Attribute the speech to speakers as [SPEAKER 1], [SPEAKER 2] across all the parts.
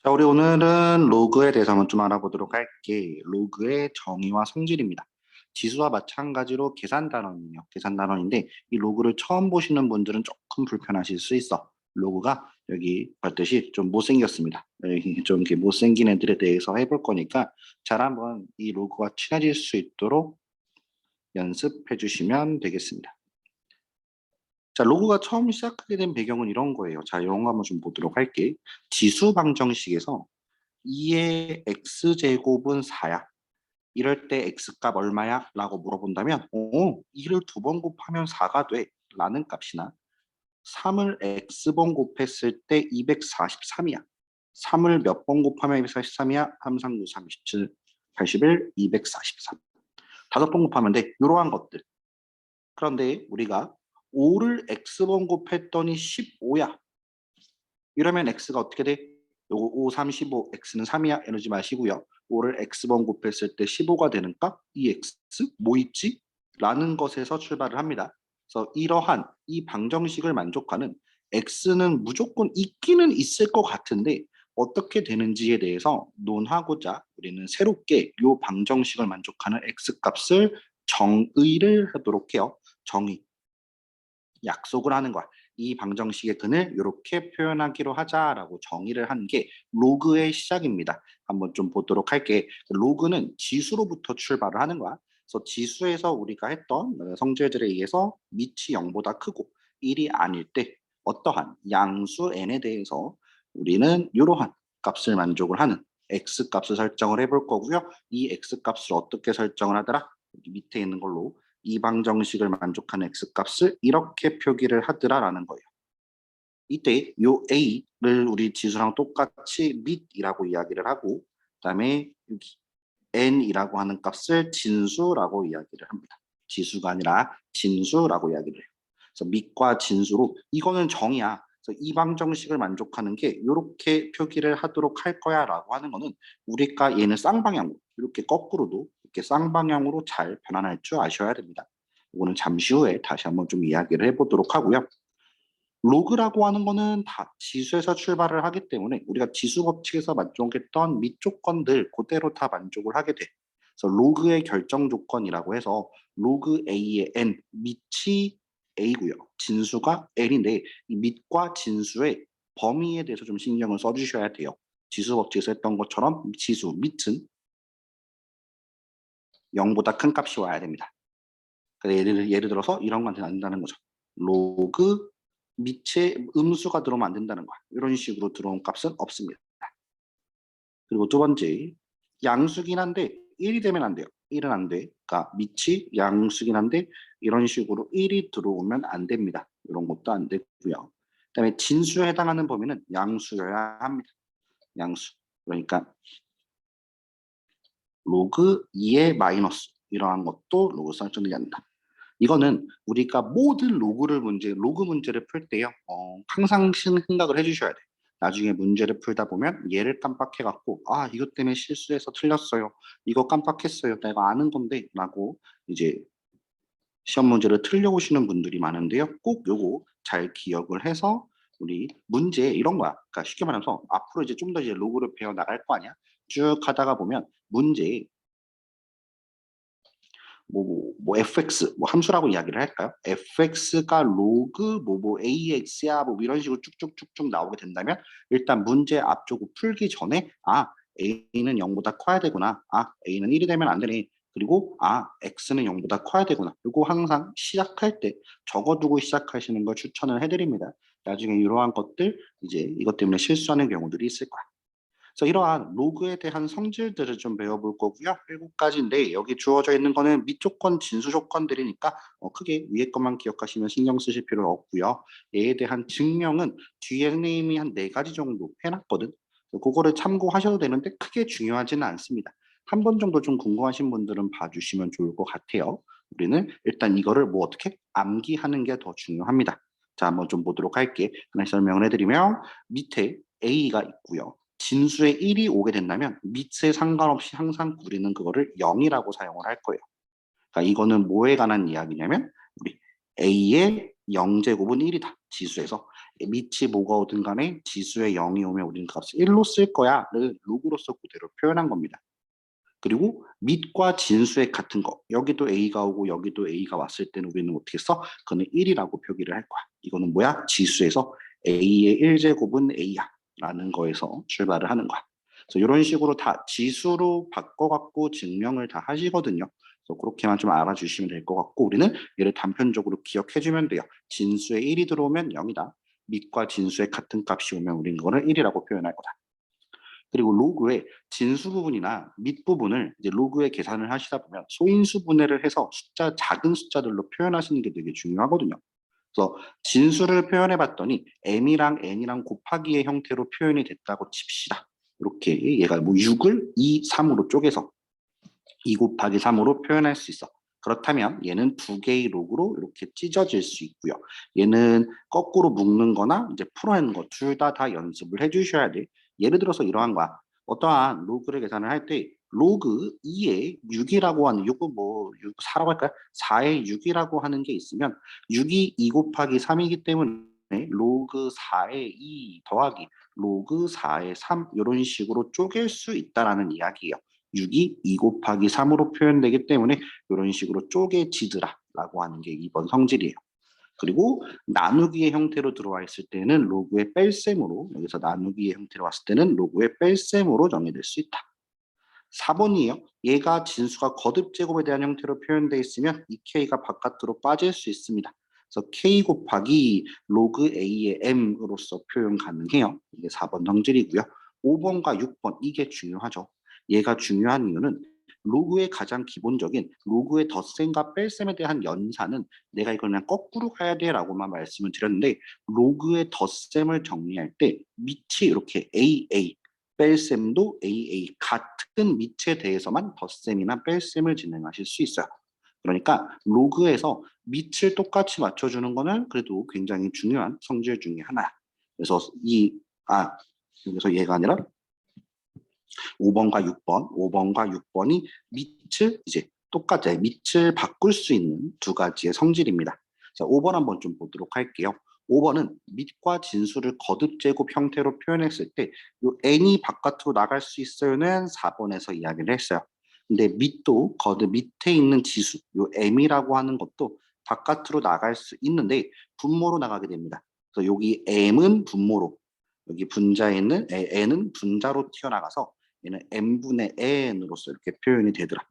[SPEAKER 1] 자, 우리 오늘은 로그에 대해서 한번 좀 알아보도록 할게. 로그의 정의와 성질입니다. 지수와 마찬가지로 계산 단원이에요. 계산 단원인데 이 로그를 처음 보시는 분들은 조금 불편하실 수 있어. 로그가 여기 봤듯이 좀 못생겼습니다. 여기 좀 이렇게 못생긴 애들에 대해서 해볼 거니까 잘 한번 이 로그와 친해질 수 있도록 연습해 주시면 되겠습니다. 자, 로그가 처음 시작하게 된 배경은 이런 거예요. 자, 이런 거 한번 좀 보도록 할게. 지수 방정식에서 2의 x제곱은 4야. 이럴 때 x값 얼마야? 라고 물어본다면 2를 두 번 곱하면 4가 돼. 라는 값이나 3을 x번 곱했을 때 243이야. 3을 몇 번 곱하면 243이야? 3, 3, 9, 3, 27, 81, 243. 다섯 번 곱하면 돼. 이러한 것들. 그런데 우리가 5를 x번 곱했더니 15야. 이러면 x가 어떻게 돼? 요거 5, 3, 15, x는 3이야. 이러지 마시고요. 5를 x번 곱했을 때 15가 되는 값, 이 x 뭐 있지? 라는 것에서 출발을 합니다. 그래서 이러한 이 방정식을 만족하는 x는 무조건 있기는 있을 것 같은데 어떻게 되는지에 대해서 논하고자 우리는 새롭게 이 방정식을 만족하는 x 값을 정의를 하도록 해요. 정의. 약속을 하는 거야. 이 방정식의 근을 이렇게 표현하기로 하자라고 정의를 한 게 로그의 시작입니다. 한번 좀 보도록 할게. 로그는 지수로부터 출발을 하는 거야. 그래서 지수에서 우리가 했던 성질들에 의해서 밑이 0보다 크고 1이 아닐 때 어떠한 양수 n에 대해서 우리는 이러한 값을 만족을 하는 x 값을 설정을 해볼 거고요. 이 x 값을 어떻게 설정을 하더라? 여기 밑에 있는 걸로 이 방정식을 만족하는 x값을 이렇게 표기를 하더라라는 거예요. 이때 요 a를 우리 지수랑 똑같이 밑이라고 이야기를 하고 그다음에 여기 n이라고 하는 값을 진수라고 이야기를 합니다. 지수가 아니라 진수라고 이야기를 해요. 그래서 밑과 진수로 이거는 정의야. 그래서 이 방정식을 만족하는 게 이렇게 표기를 하도록 할 거야라고 하는 거는 우리가 얘는 쌍방향으로 이렇게 거꾸로도 이렇게 쌍방향으로 잘 변환할 줄 아셔야 됩니다. 이거는 잠시 후에 다시 한번 좀 이야기를 해보도록 하고요. 로그라고 하는 거는 다 지수에서 출발을 하기 때문에 우리가 지수 법칙에서 만족했던 밑 조건들 그대로 다 만족을 하게 돼. 그래서 로그의 결정 조건이라고 해서 로그 a의 n 밑이 a고요. 진수가 n인데 이 밑과 진수의 범위에 대해서 좀 신경을 써주셔야 돼요. 지수 법칙에서 했던 것처럼 지수 밑은 0보다 큰 값이 와야 됩니다. 예를 들어서 이런 거한테는 안 된다는 거죠. 로그 밑에 음수가 들어오면 안 된다는 거야. 이런 식으로 들어온 값은 없습니다. 그리고 두 번째, 양수긴 한데 1이 되면 안 돼요. 1은 안 돼. 그러니까 밑이 양수긴 한데 이런 식으로 1이 들어오면 안 됩니다. 이런 것도 안 되고요. 그다음에 진수에 해당하는 범위는 양수여야 합니다. 양수. 그러니까 로그 2의 마이너스 이러한 것도 로그 설정되지 않는다. 이거는 우리가 모든 로그 문제를 풀 때요. 항상 생각을 해주셔야 돼. 나중에 문제를 풀다 보면 얘를 깜빡해갖고 이것 때문에 실수해서 틀렸어요. 이거 깜빡했어요. 내가 아는 건데 라고 이제 시험 문제를 틀려오시는 분들이 많은데요. 꼭 요거 잘 기억을 해서 우리 문제 이런 거야. 그러니까 쉽게 말해서 앞으로 이제 좀 더 이제 로그를 배워 나갈 거 아니야. 쭉 하다가 보면 문제 뭐 fx 뭐 함수라고 이야기를 할까요? fx가 로그 ax야 뭐 이런 식으로 쭉쭉쭉쭉 나오게 된다면 일단 문제 앞쪽을 풀기 전에 a는 0보다 커야 되구나. a는 1이 되면 안 되네. 그리고 x는 0보다 커야 되구나. 이거 항상 시작할 때 적어두고 시작하시는 걸 추천을 해드립니다. 나중에 이러한 것들 이제 이것 때문에 실수하는 경우들이 있을 거야. 그래서 이러한 로그에 대한 성질들을 좀 배워볼 거고요. 7가지인데 여기 주어져 있는 거는 밑조건, 진수 조건들이니까 크게 위에 것만 기억하시면 신경 쓰실 필요는 없고요. 얘에 대한 증명은 뒤에 선생님이 한 4가지 정도 해놨거든. 그거를 참고하셔도 되는데 크게 중요하지는 않습니다. 한 번 정도 좀 궁금하신 분들은 봐주시면 좋을 것 같아요. 우리는 일단 이거를 뭐 어떻게 암기하는 게 더 중요합니다. 자, 한번 좀 보도록 할게. 하나씩 설명을 해드리면 밑에 A가 있고요. 진수에 1이 오게 된다면 밑에 상관없이 항상 우리는 그거를 0이라고 사용을 할 거예요. 그러니까 이거는 뭐에 관한 이야기냐면 우리 a의 0제곱은 1이다. 지수에서 밑이 뭐가 오든 간에 지수에 0이 오면 우리는 그 값을 1로 쓸 거야를 로그로서 그대로 표현한 겁니다. 그리고 밑과 진수의 같은 거, 여기도 A가 오고 여기도 A가 왔을 때는 우리는 어떻게 써? 그거는 1이라고 표기를 할 거야. 이거는 뭐야? 지수에서 A의 1제곱은 A야 라는 거에서 출발을 하는 거야. 그래서 이런 식으로 다 지수로 바꿔갖고 증명을 다 하시거든요. 그래서 그렇게만 좀 알아주시면 될 것 같고, 우리는 얘를 단편적으로 기억해주면 돼요. 진수에 1이 들어오면 0이다. 밑과 진수의 같은 값이 오면 우리는 그거를 1이라고 표현할 거다. 그리고 로그의 진수 부분이나 밑 부분을 이제 로그의 계산을 하시다 보면 소인수 분해를 해서 작은 숫자들로 표현하시는 게 되게 중요하거든요. 그래서 진수를 표현해 봤더니 m이랑 n이랑 곱하기의 형태로 표현이 됐다고 칩시다. 이렇게 얘가 뭐 6을 2, 3으로 쪼개서 2 곱하기 3으로 표현할 수 있어. 그렇다면 얘는 두 개의 로그로 이렇게 찢어질 수 있고요. 얘는 거꾸로 묶는 거나 이제 풀어내는 거 둘 다 연습을 해주셔야 돼. 예를 들어서 이러한 거야. 어떠한 로그를 계산을 할 때 로그 2에 6이라고 하는 6은 뭐 4라고 할까요? 4에 6이라고 하는 게 있으면 6이 2 곱하기 3이기 때문에 로그 4에 2 더하기 로그 4에 3 이런 식으로 쪼갤 수 있다라는 이야기예요. 6이 2 곱하기 3으로 표현되기 때문에 이런 식으로 쪼개지더라 라고 하는 게 2번 성질이에요. 그리고 나누기의 형태로 들어와 있을 때는 로그의 뺄셈으로, 여기서 나누기의 형태로 왔을 때는 로그의 뺄셈으로 정의될 수 있다. 4번이에요. 얘가 진수가 거듭 제곱에 대한 형태로 표현되어 있으면 이 k가 바깥으로 빠질 수 있습니다. 그래서 k 곱하기 로그 a의 m으로서 표현 가능해요. 이게 4번 성질이고요. 5번과 6번 이게 중요하죠. 얘가 중요한 이유는 로그의 가장 기본적인 로그의 덧셈과 뺄셈에 대한 연산은 내가 이걸 그냥 거꾸로 가야 돼 라고만 말씀을 드렸는데, 로그의 덧셈을 정리할 때 밑이 이렇게 AA 뺄셈도 AA 같은 밑에 대해서만 덧셈이나 뺄셈을 진행하실 수 있어요. 그러니까 로그에서 밑을 똑같이 맞춰주는 거는 그래도 굉장히 중요한 성질 중에 하나야. 그래서 여기서 얘가 아니라 5번과 6번이 밑을 이제 똑같이 밑을 바꿀 수 있는 두 가지의 성질입니다. 자, 5번 한번 좀 보도록 할게요. 5번은 밑과 진수를 거듭 제곱 형태로 표현했을 때 요 n이 바깥으로 나갈 수 있어요는 4번에서 이야기를 했어요. 근데 밑도 거듭 밑에 있는 지수, 요 m이라고 하는 것도 바깥으로 나갈 수 있는데 분모로 나가게 됩니다. 그래서 여기 m은 분모로, 여기 분자에 있는 n은 분자로 튀어나가서 얘는 n분의 n으로서 이렇게 표현이 되더라.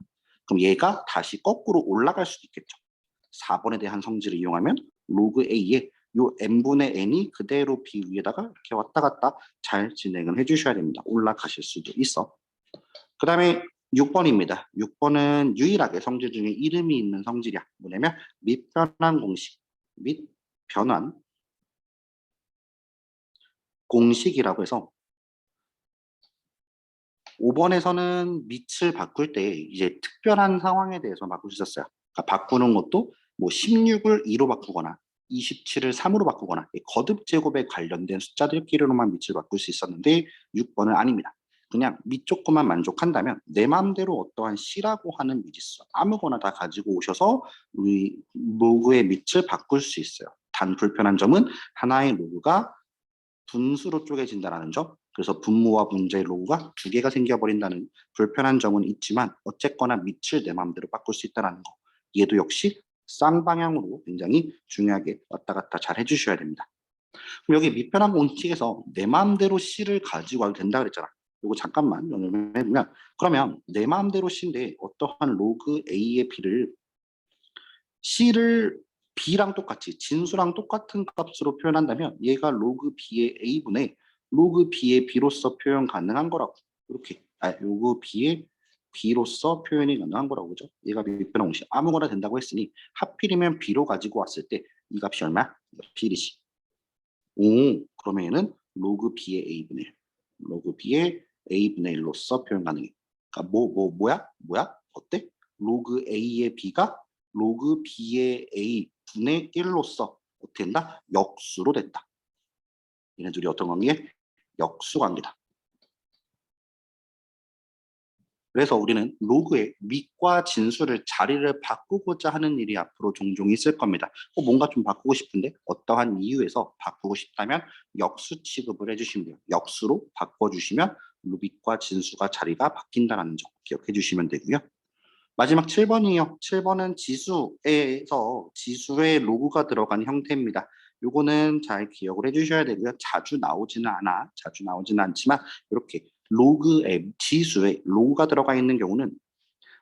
[SPEAKER 1] 그럼 얘가 다시 거꾸로 올라갈 수도 있겠죠. 4번에 대한 성질을 이용하면 로그 a에 요 n분의 n이 그대로 b 위에다가 이렇게 왔다 갔다 잘 진행을 해주셔야 됩니다. 올라가실 수도 있어. 그 다음에 6번입니다. 6번은 유일하게 성질 중에 이름이 있는 성질이야. 뭐냐면 밑변환 공식, 밑변환 공식이라고 해서 5번에서는 밑을 바꿀 때 이제 특별한 상황에 대해서 바꿀 수 있었어요. 그러니까 바꾸는 것도 뭐 16을 2로 바꾸거나 27을 3으로 바꾸거나 거듭 제곱에 관련된 숫자들끼리로만 밑을 바꿀 수 있었는데 6번은 아닙니다. 그냥 밑 조건만 만족한다면 내 마음대로 어떠한 C라고 하는 미지수 아무거나 다 가지고 오셔서 우리 로그의 밑을 바꿀 수 있어요. 단 불편한 점은 하나의 로그가 분수로 쪼개진다는 점, 그래서 분모와 분자의 로그가 두 개가 생겨버린다는 불편한 점은 있지만 어쨌거나 밑을 내 마음대로 바꿀 수 있다는 거, 얘도 역시 쌍방향으로 굉장히 중요하게 왔다 갔다 잘 해주셔야 됩니다. 그럼 여기 밑변환 공식에서 내 마음대로 C를 가지고 와도 된다 그랬잖아. 이거 잠깐만 연결해보면, 그러면 내 마음대로 C인데 어떠한 로그 A의 B를 C를 B랑 똑같이 진수랑 똑같은 값으로 표현한다면 얘가 로그 B의 A분의 로그 B의 B로서 표현 가능한 거라고. 이렇게 로그 B의 B로서 표현이 가능한 거라고. 그죠? 얘가 밑변환 공식 아무거나 된다고 했으니 하필이면 B로 가지고 왔을 때 이 값이 얼마야? B이지. 오, 그러면 얘는 로그 B의 A분의 1, 로그 B의 A분의 1로서 표현 가능해. 그러니까 뭐야? 어때? 로그 A의 B가 로그 B의 A분의 1로서 어떻게 된다? 역수로 됐다. 얘네 둘이 어떤 관계? 역수 관계다. 그래서 우리는 로그에 밑과 진수를 자리를 바꾸고자 하는 일이 앞으로 종종 있을 겁니다. 뭔가 좀 바꾸고 싶은데 어떠한 이유에서 바꾸고 싶다면 역수 취급을 해주시면 돼요. 역수로 바꿔주시면 밑과 진수가 자리가 바뀐다는 점 기억해 주시면 되고요. 마지막 7번이요. 7번은 지수에서 지수에 로그가 들어간 형태입니다. 요거는 잘 기억을 해주셔야 되고요. 자주 나오지는 않지만 이렇게 로그에 지수에 로그가 들어가 있는 경우는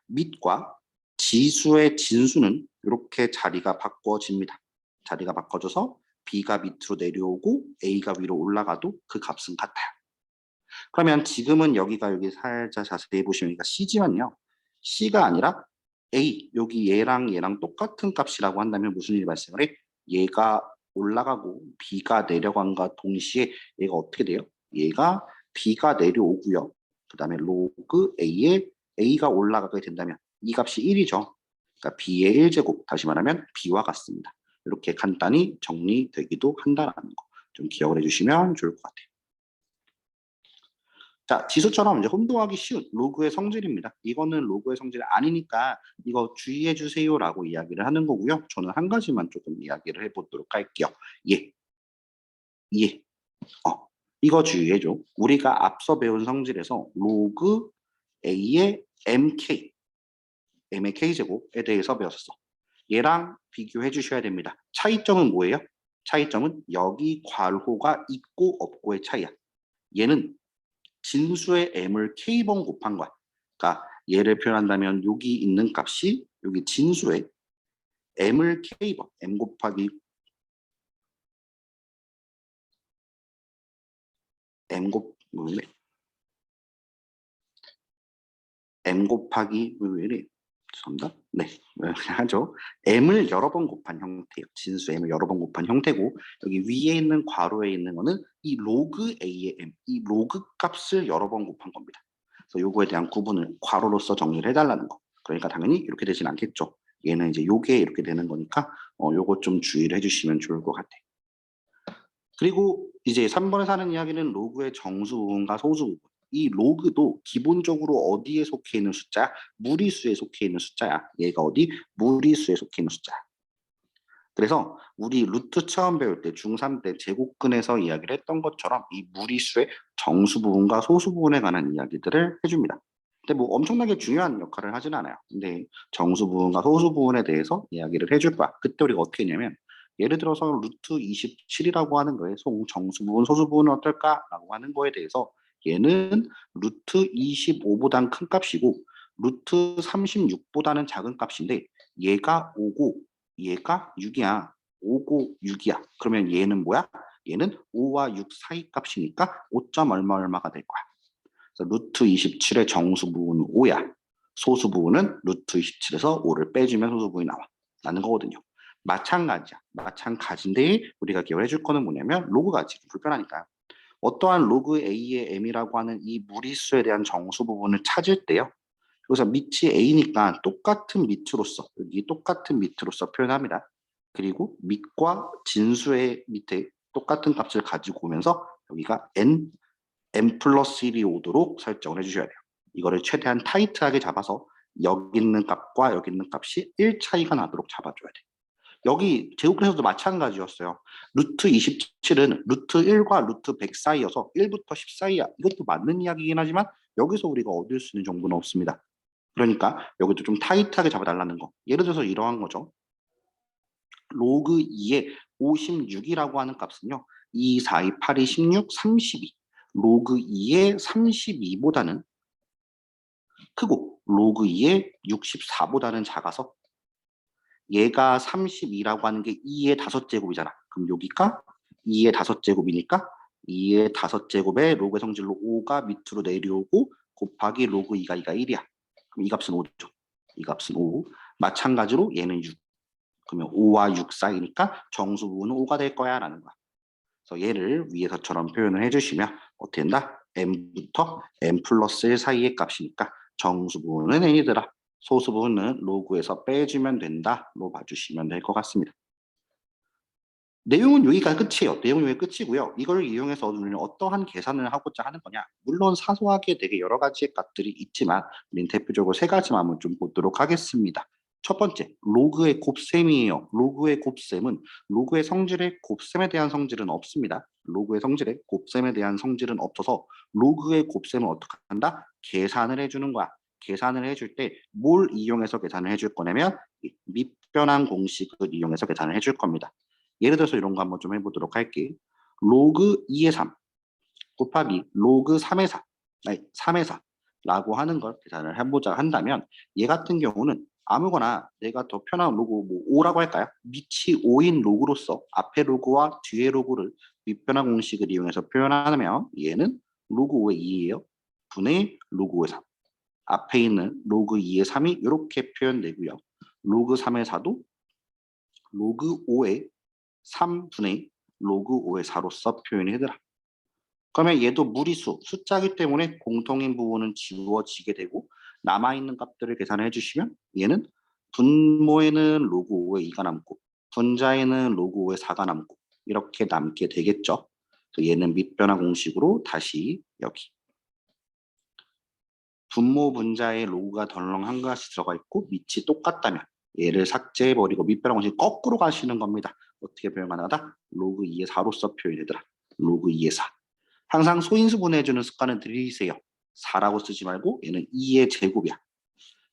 [SPEAKER 1] 밑과 지수의 진수는 이렇게 자리가 바꿔집니다. 자리가 바꿔져서 B가 밑으로 내려오고 A가 위로 올라가도 그 값은 같아요. 그러면 지금은 여기가 여기 살짝 자세히 보시면 여기가 C지만요. C가 아니라 A, 여기 얘랑 똑같은 값이라고 한다면 무슨 일이 발생을 해? 얘가 올라가고 B가 내려간과 동시에 얘가 어떻게 돼요? 얘가 B가 내려오고요. 그 다음에 로그 A에 A가 올라가게 된다면 이 값이 1이죠. 그러니까 B의 1제곱, 다시 말하면 B와 같습니다. 이렇게 간단히 정리되기도 한다는 거 좀 기억을 해주시면 좋을 것 같아요. 자, 지수처럼 이제 혼동하기 쉬운 로그의 성질입니다. 이거는 로그의 성질이 아니니까 이거 주의해 주세요라고 이야기를 하는 거고요. 저는 한 가지만 조금 이야기를 해보도록 할게요. 예, 예, 이거 주의해줘. 우리가 앞서 배운 성질에서 로그 A의 MK, M의 K제곱에 대해서 배웠었어. 얘랑 비교해 주셔야 됩니다. 차이점은 뭐예요? 차이점은 여기 괄호가 있고 없고의 차이야. 얘는 진수의 m을 k번 곱한 거야. 그러니까 얘를 표현한다면 여기 있는 값이 여기 진수의 m을 k번, m 곱하기 m 곱 m 곱하기 왜 이래? 죄송합니다. 네, 하죠. m을 여러 번 곱한 형태예요. 진수 m을 여러 번 곱한 형태고 여기 위에 있는 괄호에 있는 거는 이 로그 a의 m, 이 로그 값을 여러 번 곱한 겁니다. 그래서 요거에 대한 구분을 괄호로서 정리를 해달라는 거. 그러니까 당연히 이렇게 되진 않겠죠. 얘는 이제 요게 이렇게 되는 거니까 요거 좀 주의를 해주시면 좋을 것 같아요. 그리고 이제 3번에서 하는 이야기는 로그의 정수 부분과 소수 부분. 이 로그도 기본적으로 어디에 속해 있는 숫자야? 무리수에 속해 있는 숫자야. 얘가 어디? 무리수에 속해 있는 숫자야. 그래서 우리 루트 처음 배울 때 중3 때 제곱근에서 이야기를 했던 것처럼 이 무리수의 정수 부분과 소수 부분에 관한 이야기들을 해줍니다. 근데 뭐 엄청나게 중요한 역할을 하진 않아요. 근데 정수 부분과 소수 부분에 대해서 이야기를 해줄 거야. 그때 우리가 어떻게 했냐면 예를 들어서 루트 27이라고 하는 거에 정수 부분, 소수 부분은 어떨까라고 하는 거에 대해서 얘는 루트 25보다는 큰 값이고 루트 36보다는 작은 값인데 얘가 5고 얘가 6이야. 5고 6이야. 그러면 얘는 뭐야? 얘는 5와 6 사이 값이니까 5점 얼마가 될 거야. 그래서 루트 27의 정수 부분은 5야. 소수 부분은 루트 27에서 5를 빼주면 소수 부분이 나와. 라는 거거든요. 마찬가지야. 마찬가지인데 우리가 기억해 줄 거는 뭐냐면 로그가 지금 불편하니까 어떠한 로그 A의 M이라고 하는 이 무리수에 대한 정수 부분을 찾을 때요. 여기서 밑이 A니까 똑같은 밑으로서 여기 똑같은 밑으로서 표현합니다. 그리고 밑과 진수의 밑에 똑같은 값을 가지고 오면서 여기가 n 플러스 1이 오도록 설정을 해주셔야 돼요. 이거를 최대한 타이트하게 잡아서 여기 있는 값과 여기 있는 값이 1 차이가 나도록 잡아줘야 돼요. 여기 제곱근에서도 마찬가지였어요. 루트 27은 루트 1과 루트 100 사이여서 1부터 10 사이야. 이것도 맞는 이야기이긴 하지만 여기서 우리가 얻을 수 있는 정보는 없습니다. 그러니까 여기도 좀 타이트하게 잡아달라는 거. 예를 들어서 이러한 거죠. 로그 2의 56이라고 하는 값은요. 2, 4, 2, 8, 2, 16, 32. 로그 2의 32보다는 크고 로그 2의 64보다는 작아서 얘가 32라고 하는 게 2의 5제곱이잖아. 그럼 여기가 2의 5제곱이니까 2의 5제곱에 로그의 성질로 5가 밑으로 내려오고 곱하기 로그 2가 1이야. 그럼 이 값은 5죠. 이 값은 5. 마찬가지로 얘는 6. 그러면 5와 6 사이니까 정수 부분은 5가 될 거야 라는 거야. 그래서 얘를 위에서처럼 표현을 해주시면 어떻게 된다? m부터 m 플러스 1 사이의 값이니까 정수 부분은 n이더라. 소수 부분은 로그에서 빼주면 된다로 봐주시면 될 것 같습니다. 내용은 여기가 끝이에요. 내용은 여기 끝이고요. 이걸 이용해서 우리는 어떠한 계산을 하고자 하는 거냐. 물론 사소하게 되게 여러 가지의 값들이 있지만 우리는 대표적으로 세 가지만 한번 좀 보도록 하겠습니다. 첫 번째, 로그의 곱셈이에요. 로그의 곱셈은 로그의 성질에 곱셈에 대한 성질은 없습니다. 로그의 성질에 곱셈에 대한 성질은 없어서 로그의 곱셈을 어떻게 한다? 계산을 해주는 거야. 계산을 해줄 때 뭘 이용해서 계산을 해줄 거냐면 밑변환 공식을 이용해서 계산을 해줄 겁니다. 예를 들어서 이런 거 한번 좀 해보도록 할게. 로그 2의 3 곱하기 로그 3의 4, 아니 3의 4라고 하는 걸 계산을 해보자 한다면 얘 같은 경우는 아무거나 내가 더 편한 로그 뭐 5라고 할까요? 밑이 5인 로그로서 앞에 로그와 뒤에 로그를 밑변환 공식을 이용해서 표현하면 얘는 로그 5의 2예요. 분의 로그 5의 3. 앞에 있는 로그 2의 3이 이렇게 표현되고요. 로그 3의 4도 로그 5의 3분의 로그 5의 4로서 표현이 되더라. 그러면 얘도 무리수, 숫자이기 때문에 공통인 부분은 지워지게 되고 남아있는 값들을 계산해 주시면 얘는 분모에는 로그 5의 2가 남고 분자에는 로그 5의 4가 남고 이렇게 남게 되겠죠. 그래서 얘는 밑변환 공식으로 다시 여기 분모 분자에 로그가 덜렁 한 가지 들어가 있고 밑이 똑같다면 얘를 삭제해버리고 밑변환 공식 거꾸로 가시는 겁니다. 어떻게 표현 가능하다? 로그 2의 4로서 표현이 되더라. 로그 2의 4. 항상 소인수 분해해주는 습관을 들이세요. 4라고 쓰지 말고 얘는 2의 제곱이야.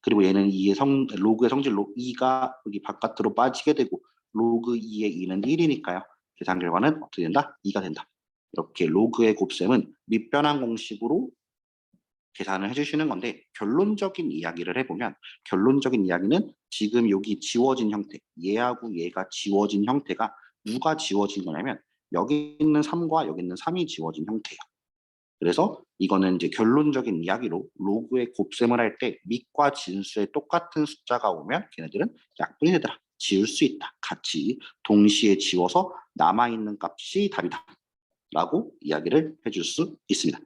[SPEAKER 1] 그리고 얘는 2의 로그의 성질로 2가 여기 바깥으로 빠지게 되고 로그 2의 2는 1이니까요. 계산 결과는 어떻게 된다? 2가 된다. 이렇게 로그의 곱셈은 밑변환 공식으로 계산을 해주시는 건데 결론적인 이야기를 해보면 결론적인 이야기는 지금 여기 지워진 형태 얘하고 얘가 지워진 형태가 누가 지워진 거냐면 여기 있는 3과 여기 있는 3이 지워진 형태예요. 그래서 이거는 이제 결론적인 이야기로 로그의 곱셈을 할 때 밑과 진수에 똑같은 숫자가 오면 걔네들은 약분이 되더라. 지울 수 있다. 같이 동시에 지워서 남아있는 값이 답이다. 라고 이야기를 해줄 수 있습니다.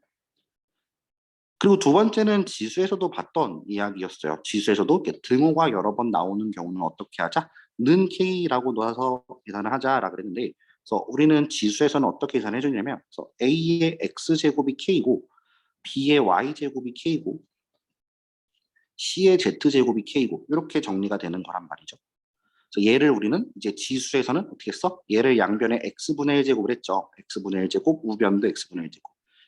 [SPEAKER 1] 그리고 두 번째는 지수에서도 봤던 이야기였어요. 지수에서도 등호가 여러 번 나오는 경우는 어떻게 하자? 는 K라고 넣어서 계산을 하자라고 그랬는데 그래서 우리는 지수에서는 어떻게 계산해 주냐면 그래서 A의 X제곱이 K고 B의 Y제곱이 K고 C의 Z제곱이 K고 이렇게 정리가 되는 거란 말이죠. 그래서 얘를 우리는 이제 지수에서는 어떻게 써? 얘를 양변에 X분의 1제곱을 했죠. X분의 1제곱, 우변도 X분의 1제곱.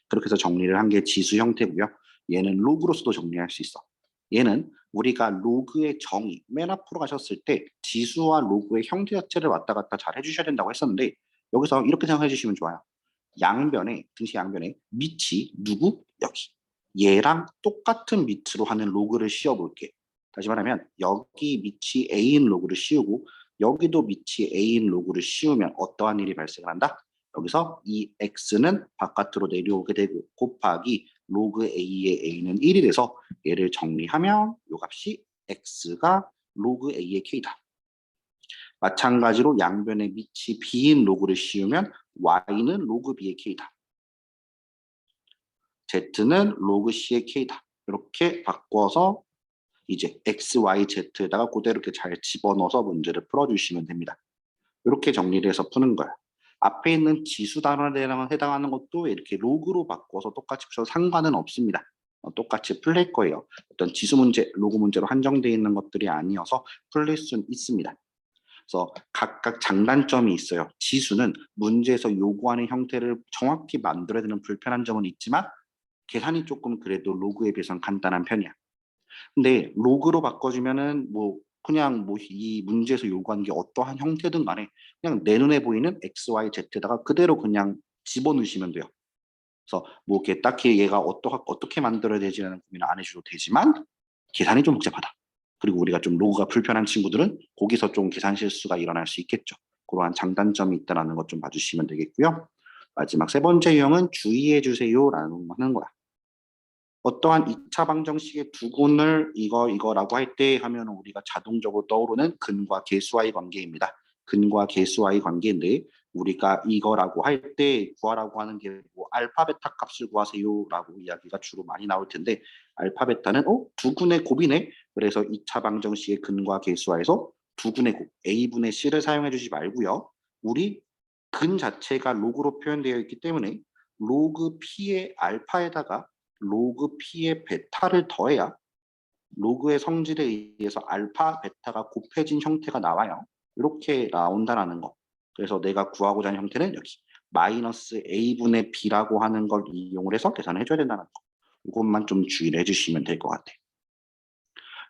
[SPEAKER 1] 그렇게 해서 정리를 한 게 지수 형태고요. 얘는 로그로서도 정리할 수 있어. 얘는 우리가 로그의 정의, 맨 앞으로 가셨을 때 지수와 로그의 형태 자체를 왔다 갔다 잘 해주셔야 된다고 했었는데 여기서 이렇게 생각해 주시면 좋아요. 양변에, 등식 양변에 밑이 누구? 여기. 얘랑 똑같은 밑으로 하는 로그를 씌워볼게. 다시 말하면 여기 밑이 A인 로그를 씌우고 여기도 밑이 A인 로그를 씌우면 어떠한 일이 발생을 한다? 여기서 이 X는 바깥으로 내려오게 되고 곱하기 로그 A의 A는 1이 돼서 얘를 정리하면 이 값이 X가 로그 A의 K다. 마찬가지로 양변에 밑이 B인 로그를 씌우면 Y는 로그 B의 K다. Z는 로그 C의 K다. 이렇게 바꿔서 이제 X, Y, Z에다가 그대로 이렇게 잘 집어넣어서 문제를 풀어주시면 됩니다. 이렇게 정리를 해서 푸는 거예요. 앞에 있는 지수 단원에 해당하는 것도 이렇게 로그로 바꿔서 똑같이 풀어서 상관은 없습니다. 똑같이 풀릴 거예요. 어떤 지수 문제, 로그 문제로 한정되어 있는 것들이 아니어서 풀릴 수는 있습니다. 그래서 각각 장단점이 있어요. 지수는 문제에서 요구하는 형태를 정확히 만들어야 되는 불편한 점은 있지만 계산이 조금 그래도 로그에 비해서는 간단한 편이야. 근데 로그로 바꿔주면은 뭐 그냥 뭐 이 문제에서 요구하는 게 어떠한 형태든 간에 그냥 내 눈에 보이는 X, Y, Z에다가 그대로 그냥 집어넣으시면 돼요. 그래서 뭐 이렇게 딱히 얘가 어떻게 만들어야 되지라는 고민을 안 해줘도 되지만 계산이 좀 복잡하다. 그리고 우리가 좀 로그가 불편한 친구들은 거기서 좀 계산 실수가 일어날 수 있겠죠. 그러한 장단점이 있다는 것 좀 봐주시면 되겠고요. 마지막 세 번째 유형은 주의해 주세요라는 하는 거야. 어떠한 2차 방정식의 두근을 이거라고 할 때 하면 우리가 자동적으로 떠오르는 근과 계수와의 관계입니다. 근과 계수와의 관계인데 우리가 이거라고 할 때 구하라고 하는 게 뭐 알파 베타 값을 구하세요라고 이야기가 주로 많이 나올 텐데 알파 베타는 두근의 곱이네. 그래서 2차 방정식의 근과 계수와에서 두근의 곱 A분의 C를 사용해 주지 말고요. 우리 근 자체가 로그로 표현되어 있기 때문에 로그 P의 알파에다가 로그 P의 베타를 더해야 로그의 성질에 의해서 알파, 베타가 곱해진 형태가 나와요. 이렇게 나온다라는 거. 그래서 내가 구하고자 하는 형태는 여기 마이너스 A분의 B라고 하는 걸 이용을 해서 계산을 해줘야 된다는 거. 이것만 좀 주의를 해주시면 될 것 같아요.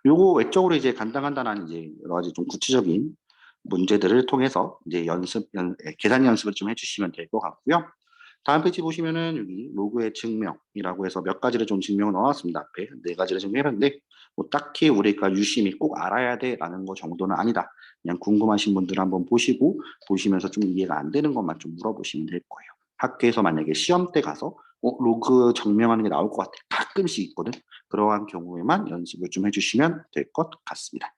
[SPEAKER 1] 요거 외적으로 이제 간단간단한 이제 여러 가지 좀 구체적인 문제들을 통해서 이제 계산 연습을 좀 해주시면 될 것 같고요. 다음 페이지 보시면은 여기 로그의 증명이라고 해서 몇 가지를 좀 증명을 넣어놨습니다. 앞에 네 가지를 증명했는데 뭐 딱히 우리가 유심히 꼭 알아야 돼라는 거 정도는 아니다. 그냥 궁금하신 분들 한번 보시면서 좀 이해가 안 되는 것만 좀 물어보시면 될 거예요. 학교에서 만약에 시험 때 가서 로그 증명하는 게 나올 것 같아. 가끔씩 있거든. 그러한 경우에만 연습을 좀 해주시면 될 것 같습니다.